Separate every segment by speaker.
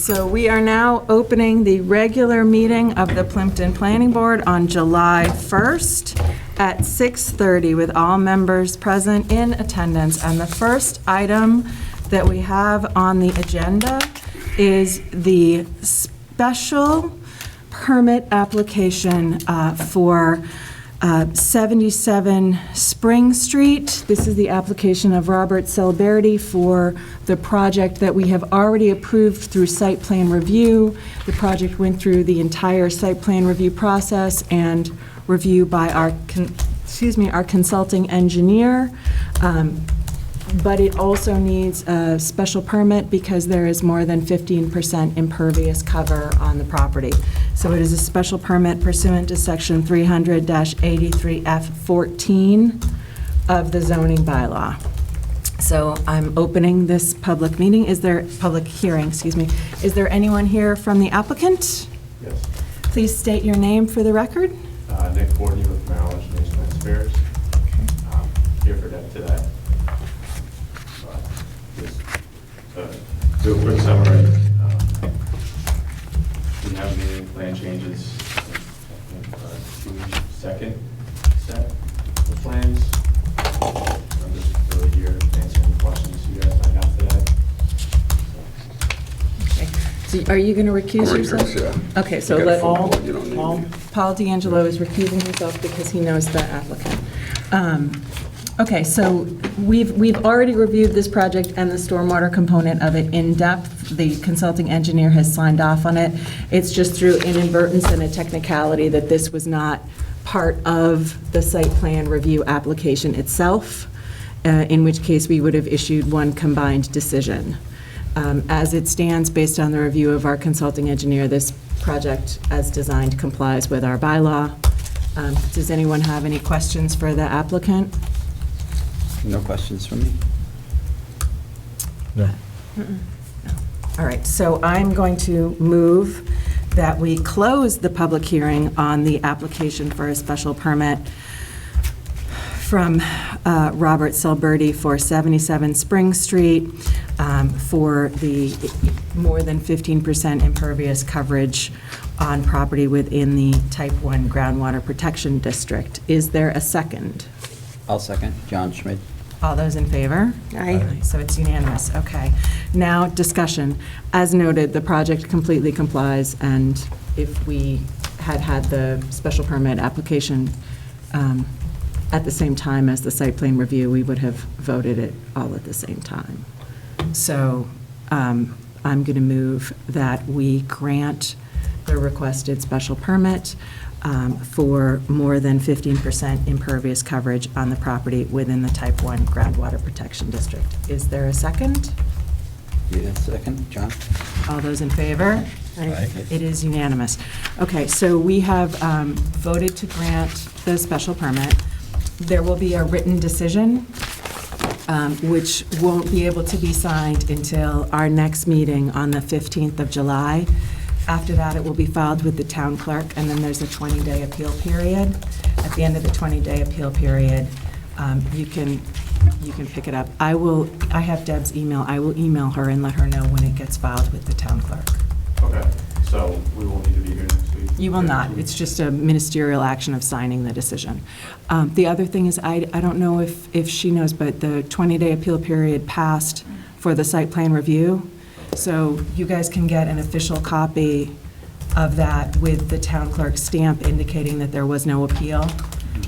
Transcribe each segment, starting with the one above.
Speaker 1: so we are now opening the regular meeting of the Plympton Planning Board on July 1st at 6:30 with all members present in attendance. And the first item that we have on the agenda is the special permit application for 77 Spring Street. This is the application of Robert Celeberti for the project that we have already approved through site plan review. The project went through the entire site plan review process and review by our consulting engineer. But it also needs a special permit because there is more than 15% impervious cover on the property. So it is a special permit pursuant to section 300-83F14 of the zoning bylaw. So I'm opening this public meeting. Public hearing, excuse me. Is there anyone here from the applicant?
Speaker 2: Yes.
Speaker 1: Please state your name for the record.
Speaker 2: Nick Fortney with Merrill Engineers and Spares. Here for that today. Just do a quick summary. We have meeting plan changes. Second set of plans. I'm just really here to answer any questions you guys might have today.
Speaker 1: Okay. So are you going to recuse yourself?
Speaker 3: Yeah.
Speaker 1: Okay, so let Paul D'Angelo is recusing himself because he knows the applicant. Okay, so we've already reviewed this project and the stormwater component of it in depth. The consulting engineer has signed off on it. It's just through inadvertence and a technicality that this was not part of the site plan review application itself, in which case we would have issued one combined decision. As it stands, based on the review of our consulting engineer, this project as designed complies with our bylaw. Does anyone have any questions for the applicant?
Speaker 3: No questions from me?
Speaker 4: No.
Speaker 1: No. All right, so I'm going to move that we close the public hearing on the application for a special permit from Robert Celeberti for 77 Spring Street for the more than 15% impervious coverage on property within the Type 1 Groundwater Protection District. Is there a second?
Speaker 3: I'll second. John Schmidt.
Speaker 1: All those in favor? Aye. So it's unanimous, okay. Now, discussion. As noted, the project completely complies, and if we had had the special permit application at the same time as the site plan review, we would have voted it all at the same time. So I'm going to move that we grant the requested special permit for more than 15% impervious coverage on the property within the Type 1 Groundwater Protection District. Is there a second?
Speaker 3: Yeah, second. John.
Speaker 1: All those in favor?
Speaker 4: Aye.
Speaker 1: It is unanimous. Okay, so we have voted to grant the special permit. There will be a written decision, which won't be able to be signed until our next meeting on the 15th of July. After that, it will be filed with the town clerk, and then there's a 20-day appeal period. At the end of the 20-day appeal period, you can pick it up. I have Deb's email. I will email her and let her know when it gets filed with the town clerk.
Speaker 2: Okay, so we won't need to be here next week?
Speaker 1: You will not. It's just a ministerial action of signing the decision. The other thing is, I don't know if she knows, but the 20-day appeal period passed for the site plan review. So you guys can get an official copy of that with the town clerk's stamp indicating that there was no appeal.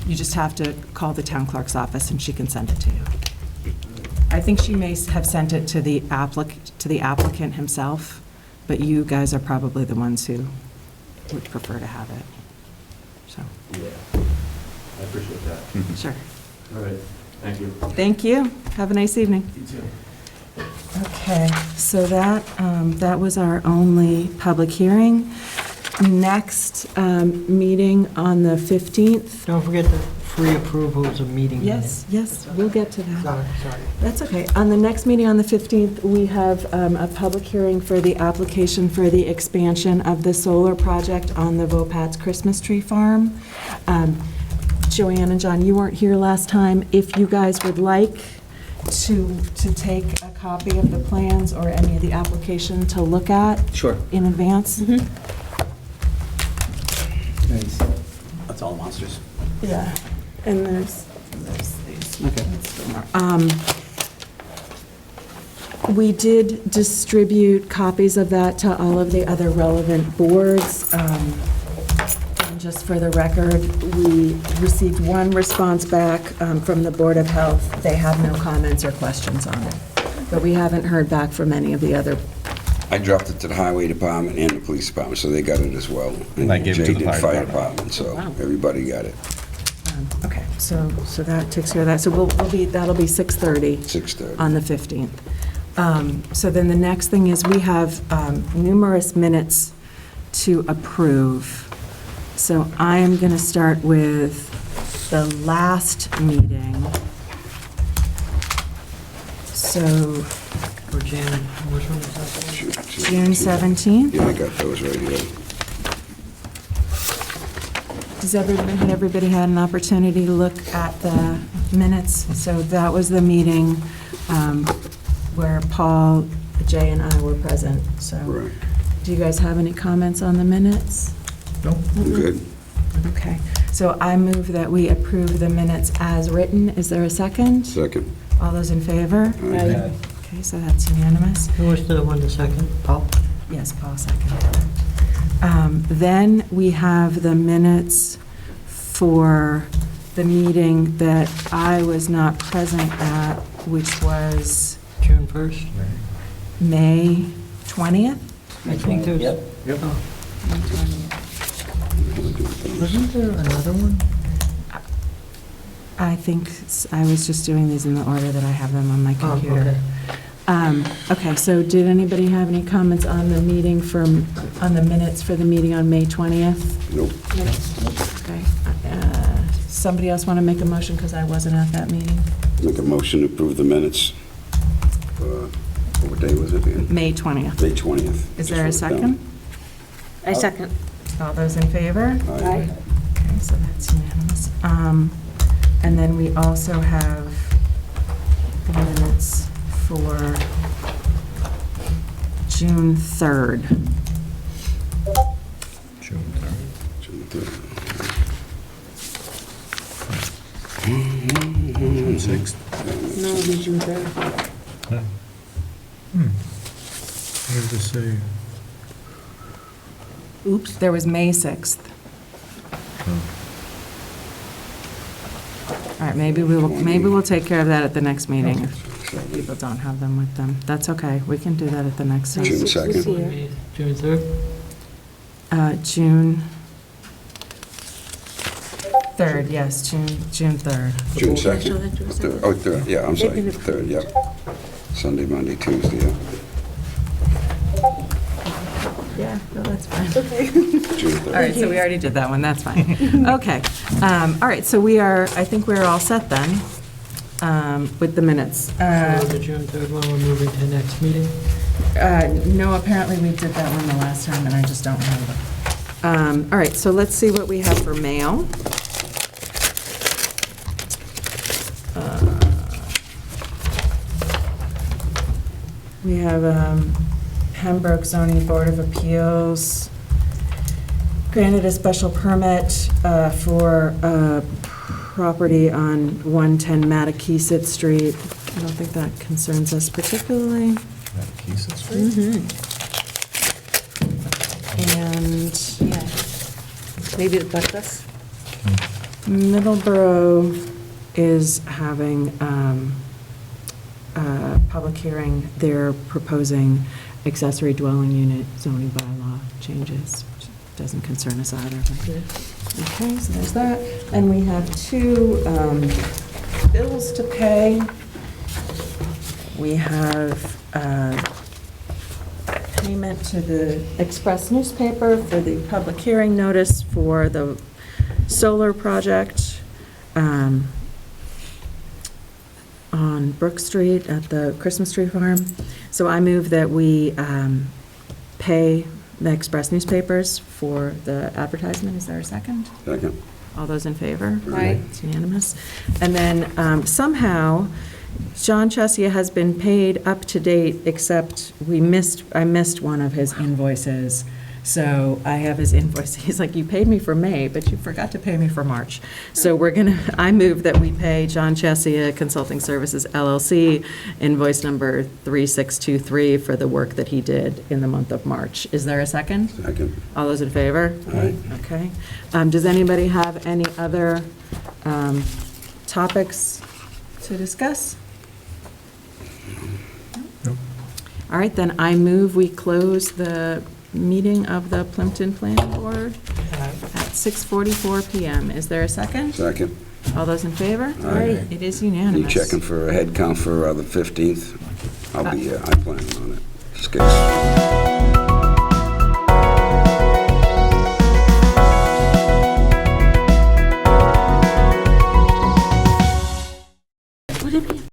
Speaker 1: You just have to call the town clerk's office and she can send it to you. I think she may have sent it to the applicant himself, but you guys are probably the ones who would prefer to have it. So,
Speaker 2: Yeah, I appreciate that.
Speaker 1: sure.
Speaker 2: All right, thank you.
Speaker 1: Thank you. Have a nice evening.
Speaker 2: You too.
Speaker 1: Okay, so that was our only public hearing. Next meeting on the 15th.
Speaker 5: Don't forget the free approvals of meeting
Speaker 1: Yes, yes, we'll get to that.
Speaker 5: Sorry.
Speaker 1: That's okay. On the next meeting on the 15th, we have a public hearing for the application for the expansion of the solar project on the Vopat's Christmas tree farm. Joanne and John, you weren't here last time. If you guys would like to take a copy of the plans or any of the application to look at
Speaker 3: Sure.
Speaker 1: in advance?
Speaker 3: That's all monsters.
Speaker 1: Yeah, and there's these.
Speaker 3: Okay.
Speaker 1: We did distribute copies of that to all of the other relevant boards. And just for the record, we received one response back from the Board of Health. They have no comments or questions on it. But we haven't heard back from any of the other.
Speaker 4: I dropped it to the highway department and the police department, so they got it as well.
Speaker 6: And I gave it to the
Speaker 4: Jay did
Speaker 6: fire
Speaker 4: department, so
Speaker 1: Wow.
Speaker 4: everybody got it,
Speaker 1: Okay, so that takes care of that. So that'll be 6:30.
Speaker 4: 6:30.
Speaker 1: On the 15th. So then the next thing is we have numerous minutes to approve. So I am going to start with the last meeting. So
Speaker 5: Or Jan, which one is that?
Speaker 1: June 17th?
Speaker 4: Yeah, I got those right here.
Speaker 1: Had everybody had an opportunity to look at the minutes? So that was the meeting where Paul, Jay, and I were present. So
Speaker 4: Right.
Speaker 1: do you guys have any comments on the minutes?
Speaker 6: Nope.
Speaker 4: Good.
Speaker 1: Okay, so I move that we approve the minutes as written. Is there a second?
Speaker 4: Second.
Speaker 1: All those in favor?
Speaker 4: Aye.
Speaker 1: Okay, so that's unanimous.
Speaker 5: Who was the one, the second? Paul?
Speaker 1: Yes, Paul seconded. Then we have the minutes for the meeting that I was not present at, which was
Speaker 5: June 1st?
Speaker 1: May 20th?
Speaker 5: I think there's,
Speaker 3: Yep.
Speaker 1: Oh, May 20th.
Speaker 5: wasn't there another one?
Speaker 1: I think I was just doing these in the order that I have them on my
Speaker 5: Oh,
Speaker 1: computer.
Speaker 5: okay.
Speaker 1: Okay, so did anybody have any comments on the meeting on the minutes for the meeting on May 20th?
Speaker 4: Nope.
Speaker 1: Okay. Somebody else want to make a motion because I wasn't at that meeting?
Speaker 4: Make a motion to approve the minutes. What day was it again?
Speaker 1: May 20th.
Speaker 4: May 20th.
Speaker 1: Is there a
Speaker 4: Just wrote it
Speaker 1: second?
Speaker 7: I second.
Speaker 1: All those in favor?
Speaker 4: down. Aye.
Speaker 1: Okay, so that's unanimous. And then we also have the minutes for June 3rd.
Speaker 6: June
Speaker 4: June 3rd.
Speaker 6: 6th.
Speaker 7: No, it'll be June 3rd.
Speaker 6: What did it say?
Speaker 1: Oops, there was May 6th. All right, maybe we'll take care of that at the next meeting if people don't have them with them. That's okay, we can do that at the next time.
Speaker 4: June 2nd.
Speaker 7: Here.
Speaker 5: June 3rd?
Speaker 1: June 3rd, yes, June 3rd.
Speaker 4: June
Speaker 7: So
Speaker 4: 2nd.
Speaker 7: that June 2nd.
Speaker 4: Oh, 3rd, yeah, I'm sorry,
Speaker 7: They can
Speaker 4: 3rd, yep. Sunday, Monday, Tuesday, yeah.
Speaker 1: Yeah, no, that's fine.
Speaker 7: Okay.
Speaker 4: June
Speaker 1: All
Speaker 4: 3rd.
Speaker 1: right, so we already did that one, that's fine. Okay, all right, so I think we're all set then with the minutes.
Speaker 5: So the June 3rd one, we're moving to the next meeting?
Speaker 1: No, apparently we did that one the last time, and I just don't remember. All right, so let's see what we have for mail. We have Pembroke Zoning Board of Appeals granted a special permit for property on 110 Matakeesit Street. I don't think that concerns us particularly.
Speaker 6: Keys Street?
Speaker 1: And
Speaker 7: Yeah. Maybe the bus.
Speaker 1: Middleborough is having a public hearing. They're proposing accessory dwelling unit zoning bylaw changes, which doesn't concern us either. Okay, so there's that. And we have two bills to pay. We have payment to the Express newspaper for the public hearing notice for the solar project on Brook Street at the Christmas tree farm. So I move that we pay the Express newspapers for the advertisement. Is there a second?
Speaker 4: Second.
Speaker 1: All those in favor?
Speaker 7: Aye.
Speaker 1: It's unanimous. And then somehow, John Chesia has been paid up to date, except I missed one of his invoices. So I have his invoice. He's like, you paid me for May, but you forgot to pay me for March. So I move that we pay John Chesia Consulting Services LLC invoice number 3623 for the work that he did in the month of March. Is there a second?
Speaker 4: Second.
Speaker 1: All those in favor?
Speaker 4: Aye.
Speaker 1: Okay. Does anybody have any other topics to discuss?
Speaker 6: Nope.
Speaker 1: All right, then I move we close the meeting of the Plympton Planning Board at 6:44 PM. Is there a second?
Speaker 4: Second.
Speaker 1: All those in favor?
Speaker 4: Aye.
Speaker 1: It is
Speaker 4: You
Speaker 1: unanimous.
Speaker 4: checking for a head count for the 15th? I'll be here. I plan on it. Just